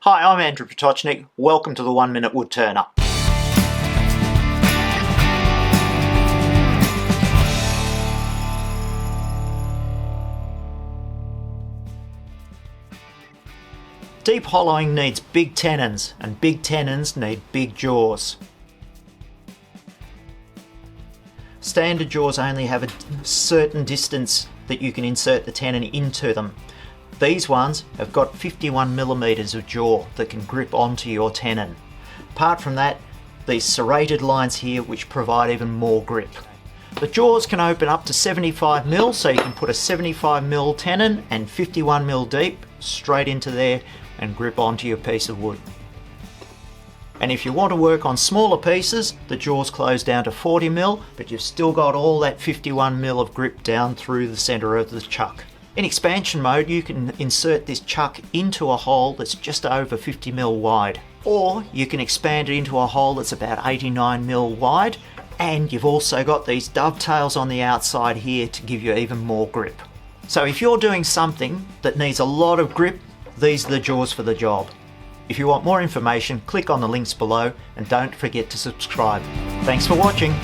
Hi, I'm Andrew Potocznik. Welcome to the 1 Minute Wood Turner. Deep hollowing needs big tenons, and big tenons need big jaws. Standard jaws only have a certain distance that you can insert the tenon into them. These ones have got 51mm of jaw that can grip onto your tenon. Apart from that, these serrated lines here which provide even more grip. The jaws can open up to 75mm, so you can put a 75mm tenon and 51mm deep straight into there and grip onto your piece of wood. And if you want to work on smaller pieces, the jaws close down to 40mm, but you've still got all that 51mm of grip down through the centre of the chuck. In expansion mode, you can insert this chuck into a hole that's just over 50mm wide, or you can expand it into a hole that's about 89mm wide, and you've also got these dovetails on the outside here to give you even more grip. So if you're doing something that needs a lot of grip, these are the jaws for the job. If you want more information, click on the links below and don't forget to subscribe. Thanks for watching.